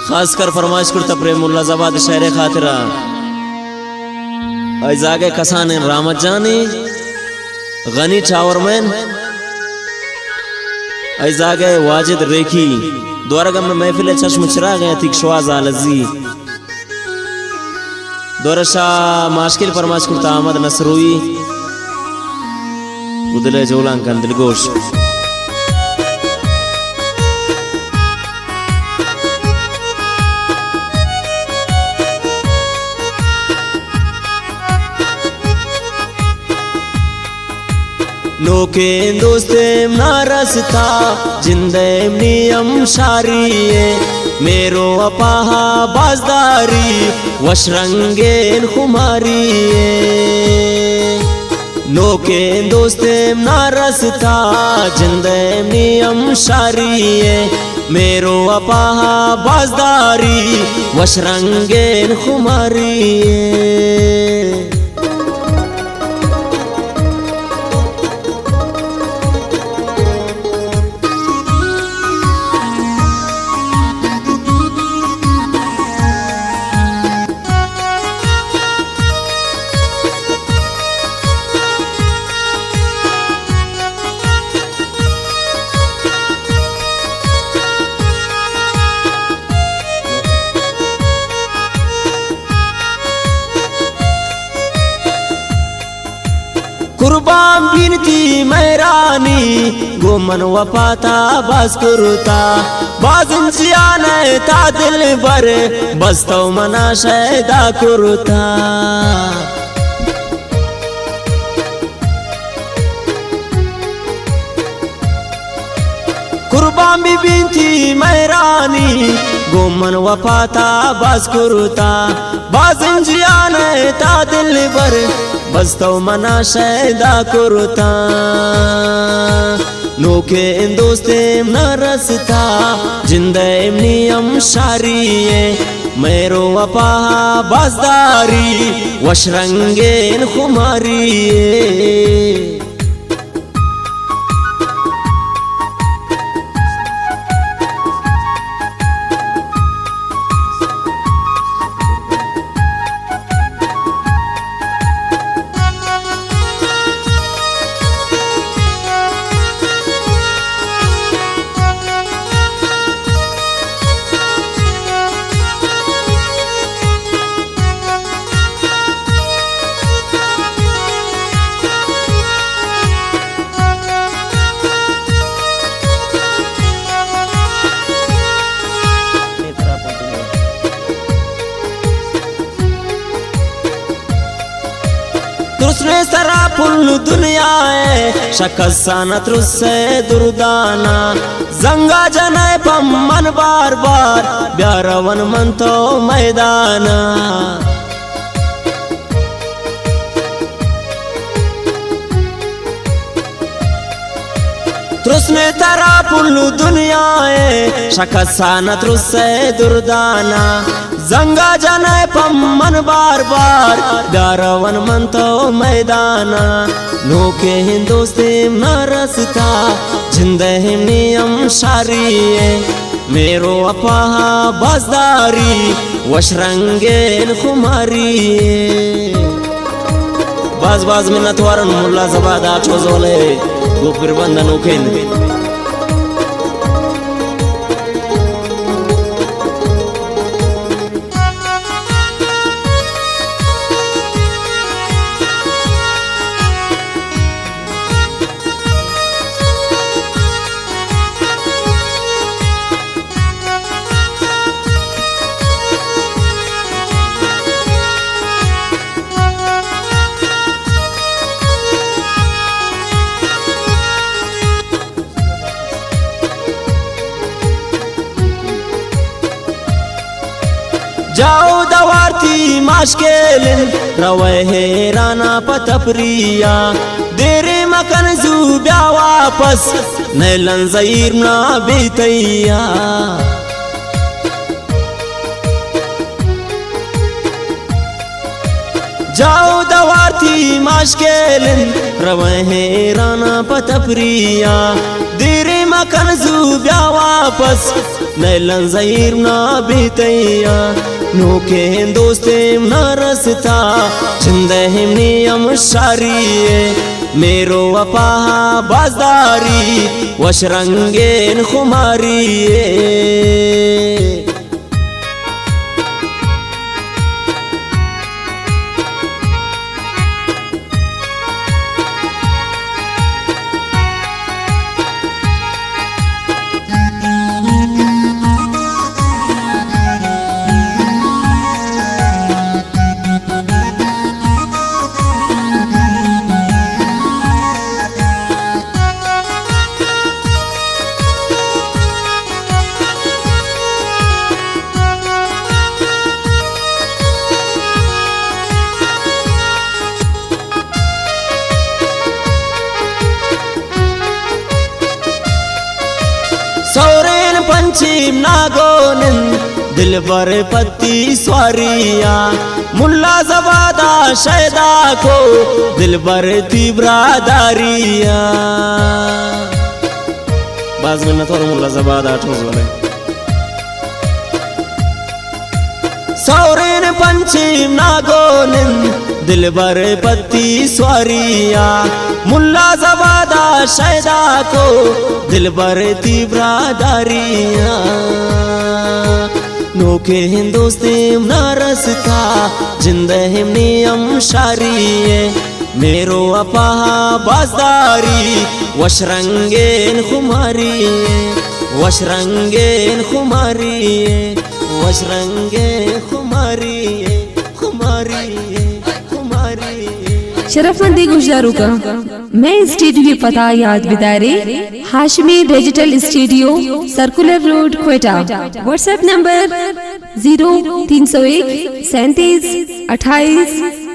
खासकर फरमाइश करता प्रेमुल्ला जबाद शहर खातिरा जागे कसान रामत जानी गनी चावरमैन जागे वाजिद रेखी द्वारगम में महफिल चश्म चिराग थी शवाज आलजी दोरशा माशकिल फरमाइश करता अहमद नसरुई उदले जोलांकन दिलगोश नोके दोस्तेम नारसता जिंदेम नियम शारिये मेरो अपाहा बाजदारी वशरंगेन खुमारिये नोके दोस्तेम नारसता जिंदेम नियम शारिये मेरो अपाहा बाजदारी वशरंगेन खुमारिये कुर्बान बिनती मैरानी गोमन वफाता बाज कुरुता बाजन जियाने ता दिल बर बस्तो मना शैदा कुरुता कुर्बान बिनती मैरानी गोमन वफाता बाज कुरुता बाजन जियाने ता दिल बर बस्तो मना शैदा कुरुता नोके दोस्तेम नरसता जिंदेम नियम शारिये मेरो अपाहा बाजदारी वशरंगेन खुमारिये तुसने सरा फुल दुनिया है शकसानत रुसे दुर्दाना जंगा जनाए पम मन बार बार ब्यारवन मन तो मैदाना तुसने तरा फुल दुनिया है शकसानत रुसे दुर्दाना जंगा जनाए पम मन बार बार गारवन मन तो मैदाना नोके हिंदोस्तेम नरसता जिंदेम नियम शारिये मेरो अपाहा बाजदारी वशरंगेन खुमारिये बाज बाज मिन्नत वारन मुल्ला जबादा चोजोले गोपिर बंदन उखेन जाओ दवारती माशकेलिन रवे है राना पतप्रिया देरे मकन जुब्या वापस नैलन ज़ईर ना बेतैया जाओ दवारती माशकेलिन रवे है राना पतप्रिया देरे मकन ज़ूब्या वापस नैलन ज़हीर ना बीतैया नोके दोस्तेम ना रसता जिंदहिम नियम शारिये मेरो वफा बाजदारी वशरंगेन खुमारिये सौरेन पंचीम नागोनिन दिल बर पत्ती स्वारिया मुल्ला जबादा शैदा को दिल बर थी ब्रादारिया बाज में न थोड़ा मुल्ला जबादा ठोस वाले सौरेन पंचीम नागोनिन दिल बर पत्ती स्वारिया मुल्ला जबादा शैदा को दिल बर थी ब्रादारिया नोके हिंदोस्तेम ना रसता जिंदहिम नियम शारिये मेरो अपा बाजदारी वशरंगेन खुमारिये वशरंगेन खुमारिये वशरंगेन खुमारिये खुमारिये खुमारिये। शरफमंदी गुजारू का मैं स्टूडियो की पता याद बिदारे Hashmi digital studio circular road Quetta WhatsApp number 0301 37 28